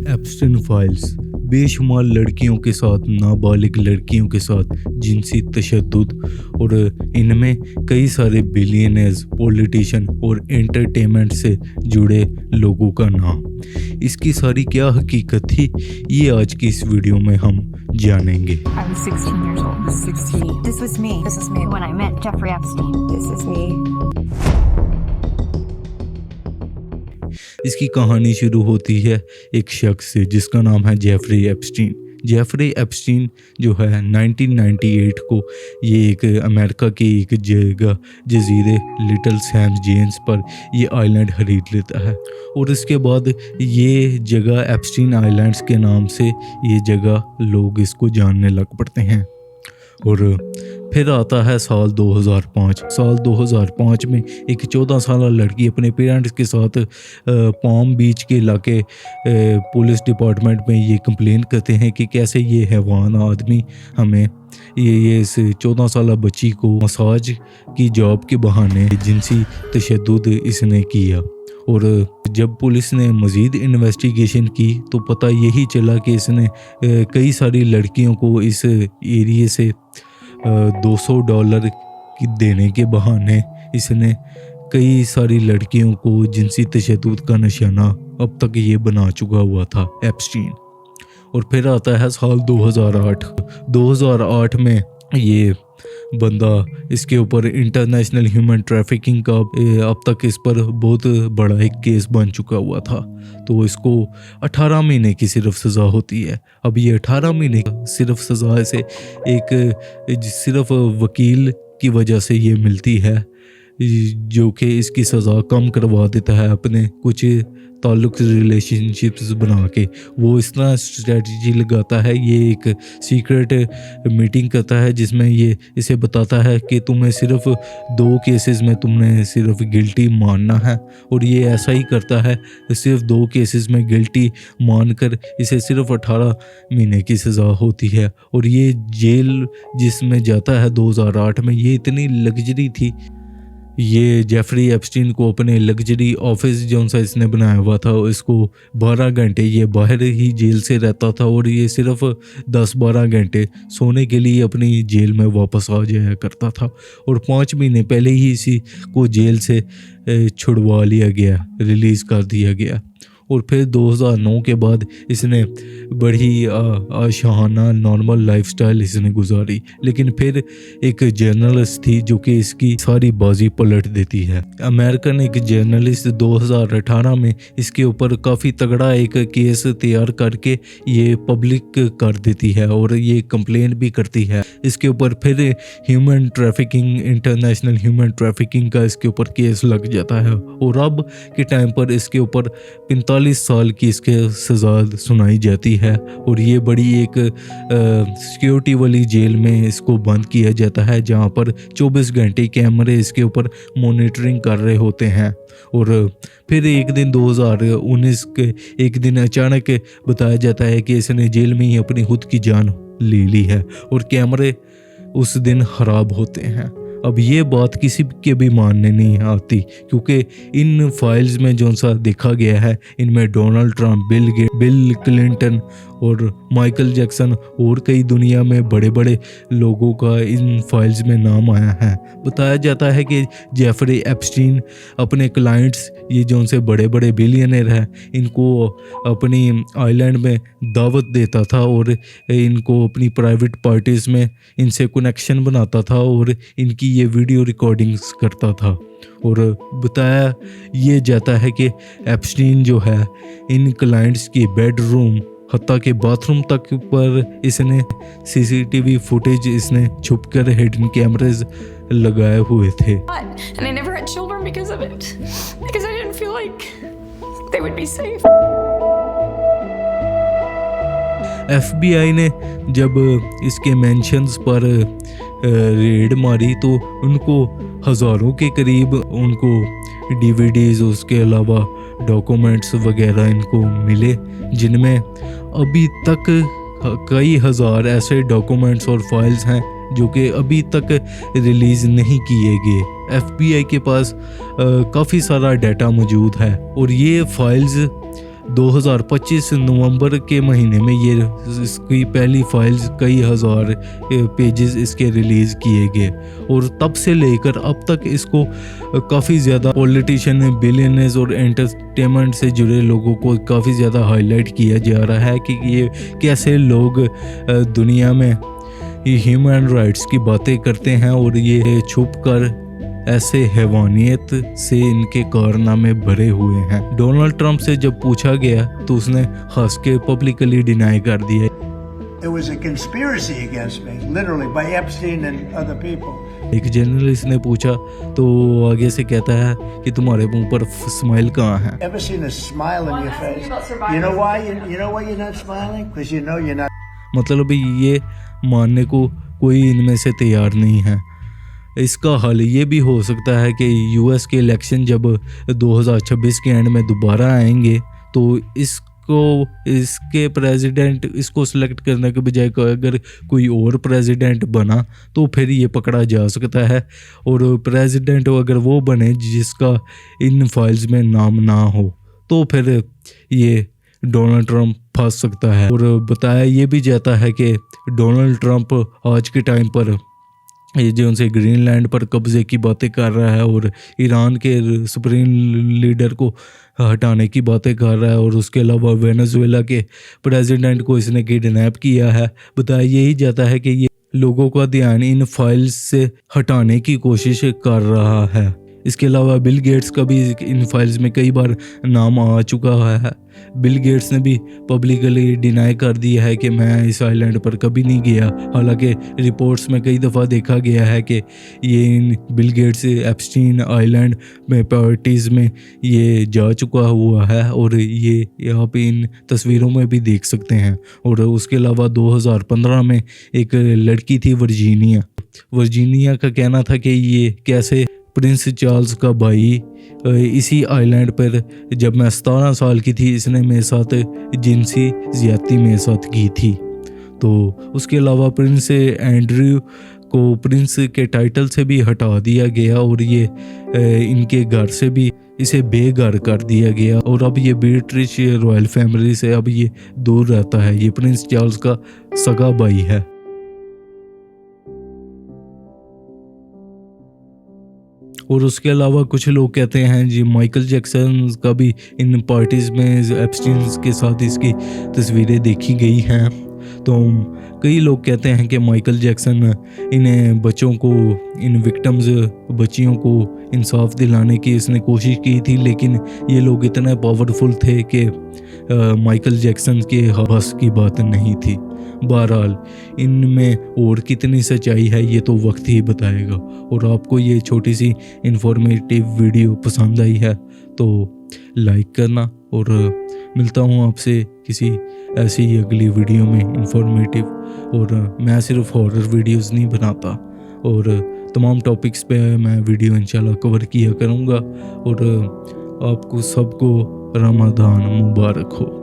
Epstein files बेशुमार लड़कियों के साथ, नाबालिग लड़कियों के साथ जिनसी तशद्दुद और इनमें कई सारे बिलियनर्स, पॉलिटिशियन और एंटरटेनमेंट से जुड़े लोगों का नाम। इसकी सारी क्या हकीकत थी, ये आज की इस वीडियो में हम जानेंगे। I was 16 years old. 16. This was me. This is me. When I met Jeffrey Epstein. This is me. इसकी कहानी शुरू होती है एक शख्स से जिसका नाम है जेफरी एप्स्टीन। जेफरी एप्स्टीन जो है 1998 को ये एक अमेरिका की एक जगह जजीरे लिटिल सैम जेम्स पर ये आइलैंड खरीद लेता है और इसके बाद ये जगह एप्स्टीन आइलैंड्स के नाम से ये जगह लोग इसको जानने लग पड़ते हैं। और फिर आता है साल 2005। साल 2005 में एक 14 साल लड़की अपने पेरेंट्स के साथ पाम बीच के इलाके पुलिस डिपार्टमेंट में ये कंप्लेन करते हैं कि कैसे ये हैवान आदमी हमें ये इस 14 साल बच्ची को मसाज की जॉब के बहाने जिनसी तशद्दुद इसने किया। और जब पुलिस ने मज़ीद इन्वेस्टिगेशन की तो पता यही चला कि इसने कई सारी लड़कियों को इस एरिए से $200 की देने के बहाने इसने कई सारी लड़कियों को जिनसी तशद्दुद का निशाना अब तक ये बना चुका हुआ था एप्स्टीन। और फिर आता है साल 2008 में ये बंदा इसके ऊपर इंटरनेशनल ह्यूमन ट्रैफिकिंग का अब तक इस पर बहुत बड़ा एक केस बन चुका हुआ था। तो इसको 18 महीने की सिर्फ सज़ा होती है। अब ये 18 महीने सिर्फ सज़ा से एक सिर्फ वकील की वजह से ये मिलती है जो कि इसकी सज़ा कम करवा देता है अपने कुछ ताल्लुक रिलेशनशिप्स बना के। वो इस तरह स्ट्रेटजी लगाता है, ये एक सीक्रेट मीटिंग करता है जिसमें ये इसे बताता है कि तुम्हें सिर्फ 2 केसेस में तुमने सिर्फ गिल्टी मानना है। और ये ऐसा ही करता है, सिर्फ 2 केसेस में गिल्टी मानकर इसे सिर्फ 18 महीने की सज़ा होती है। और ये जेल जिसमें जाता है 2008 में, ये इतनी लग्जरी थी। ये जेफरी एप्स्टीन को अपने लग्जरी ऑफिस जो सा इसने बनाया हुआ था, इसको 12 घंटे ये बाहर ही जेल से रहता था और ये सिर्फ 10-12 घंटे सोने के लिए अपनी जेल में वापस आ जाया करता था। और 5 महीने पहले ही इसी को जेल से छुड़वा लिया गया, रिलीज़ कर दिया गया। और फिर 2009 के बाद इसने बड़ी आशाना नॉर्मल लाइफस्टाइल इसने गुजारी। लेकिन फिर एक जर्नलिस्ट थी जो कि इसकी सारी बाजी पलट देती है। अमेरिकन एक जर्नलिस्ट 2018 में इसके ऊपर काफ़ी तगड़ा एक केस तैयार करके ये पब्लिक कर देती है और ये कंप्लेन भी करती है इसके ऊपर। फिर human trafficking, international human trafficking का इसके ऊपर केस लग जाता है। और अब के टाइम पर इसके ऊपर 45 साल की इसके सज़ा सुनाई जाती है। और ये बड़ी एक सिक्योरिटी वाली जेल में इसको बंद किया जाता है जहाँ पर 24 घंटे कैमरे इसके ऊपर मॉनिटरिंग कर रहे होते हैं। और फिर एक दिन 2019 के एक दिन अचानक बताया जाता है कि इसने जेल में ही अपनी खुद की जान ले ली है और कैमरे उस दिन खराब होते हैं। अब ये बात किसी के भी मानने नहीं आती क्योंकि इन फाइल्स में जो सा देखा गया है, इनमें डोनाल्ड ट्रंप, बिल क्लिंटन और माइकल जैक्सन और कई दुनिया में बड़े बड़े लोगों का इन फाइल्स में नाम आया है। बताया जाता है कि जेफरी एप्स्टीन अपने क्लाइंट्स, ये जो उनसे बड़े बड़े बिलियनर हैं, इनको अपनी आइलैंड में दावत देता था और इनको अपनी प्राइवेट पार्टीज़ में इनसे कनेक्शन बनाता था और इनकी ये वीडियो रिकॉर्डिंग्स करता था। और बताया ये जाता है कि एप्स्टीन जो है इन क्लाइंट्स की बेडरूम हत्ता के बाथरूम तक पर इसने सीसीटीवी फुटेज इसने छुपकर हिडन कैमरेज लगाए हुए थे। And I never had children because of it. Because I didn't feel like they would be safe. FBI ने जब इसके मेंशंस पर रेड मारी तो उनको हज़ारों के करीब उनको DVDs, उसके अलावा डॉक्यूमेंट्स वगैरह इनको मिले जिनमें अभी तक कई हज़ार ऐसे डॉक्यूमेंट्स और फाइल्स हैं जो कि अभी तक रिलीज़ नहीं किए गए। FBI के पास काफ़ी सारा डाटा मौजूद है और ये फाइल्स 2025 नवंबर के महीने में ये इसकी पहली फाइल्स कई हज़ार पेजेस इसके रिलीज़ किए गए और तब से लेकर अब तक इसको काफ़ी ज़्यादा पॉलिटिशियन, बिलियनर्स और एंटरटेनमेंट से जुड़े लोगों को काफ़ी ज़्यादा हाईलाइट किया जा रहा है कि ये कैसे लोग दुनिया में ह्यूमन राइट्स की बातें करते हैं और ये छुप कर ऐसे हैवानियत से इनके कारनामे भरे हुए हैं। डोनाल्ड ट्रंप से जब पूछा गया तो उसने हंस के पब्लिकली डिनाई कर दिया। It was a conspiracy against me, literally, by Epstein and other people. एक जर्नलिस्ट ने पूछा तो आगे से कहता है कि तुम्हारे मुंह पर स्माइल कहाँ है। Ever seen a smile on your face? You know why? You know why you're not smiling? Because you know you're not. मतलब ये मानने को कोई इनमें से तैयार नहीं है। इसका हल ये भी हो सकता है कि यूएस के इलेक्शन जब 2026 के एंड में दोबारा आएंगे तो इसके प्रेसिडेंट इसको सिलेक्ट करने के बजाय अगर कोई और प्रेसिडेंट बना तो फिर ये पकड़ा जा सकता है और प्रेसिडेंट अगर वो बने जिसका इन फाइल्स में नाम ना हो तो फिर ये डोनाल्ड ट्रंप फंस सकता है। और बताया ये भी जाता है कि डोनाल्ड ट्रंप आज के टाइम पर ये जो उनसे ग्रीनलैंड पर कब्जे की बातें कर रहा है और ईरान के सुप्रीम लीडर को हटाने की बातें कर रहा है और उसके अलावा वेनेजुएला के प्रेसिडेंट को इसने किडनैप किया है। बताया यही जाता है कि ये लोगों का ध्यान इन फाइल्स से हटाने की कोशिश कर रहा है। इसके अलावा बिल गेट्स का भी इन फाइल्स में कई बार नाम आ चुका है। बिल गेट्स ने भी पब्लिकली डिनाई कर दिया है कि मैं इस आइलैंड पर कभी नहीं गया। हालांकि रिपोर्ट्स में कई दफ़ा देखा गया है कि ये इन बिल गेट्स एप्स्टीन आइलैंड में पार्टीज़ में ये जा चुका हुआ है और ये यहाँ पे इन तस्वीरों में भी देख सकते हैं। और उसके अलावा 2015 में एक लड़की थी वर्जीनिया का कहना था कि ये कैसे प्रिंस चार्ल्स का भाई इसी आइलैंड पर जब मैं 17 साल की थी इसने मेरे साथ जिनसी ज़्यादती मेरे साथ की थी। तो उसके अलावा प्रिंस एंड्रयू को प्रिंस के टाइटल से भी हटा दिया गया और ये इनके घर से भी इसे बेघर कर दिया गया और अब ये ब्रिटिश रॉयल फैमिली से अब ये दूर रहता है। ये प्रिंस चार्ल्स का सगा भाई है। और उसके अलावा कुछ लोग कहते हैं जी माइकल जैक्सन का भी इन पार्टीज़ में एप्स्टीन के साथ इसकी तस्वीरें देखी गई हैं। तो कई लोग कहते हैं कि माइकल जैक्सन इन बच्चों को, इन विक्टिम्स बच्चियों को इंसाफ दिलाने की इसने कोशिश की थी, लेकिन ये लोग इतने पावरफुल थे कि माइकल जैक्सन के बस की बात नहीं थी। बहरहाल इनमें और कितनी सच्चाई है ये तो वक्त ही बताएगा। और आपको ये छोटी सी इंफॉर्मेटिव वीडियो पसंद आई है तो लाइक करना और मिलता हूँ आपसे किसी ऐसी ही अगली वीडियो में इंफॉर्मेटिव। और मैं सिर्फ हॉरर वीडियोस नहीं बनाता और तमाम टॉपिक्स पे मैं वीडियो इंशाल्लाह कवर किया करूँगा। और आपको सबको रमज़ान मुबारक हो।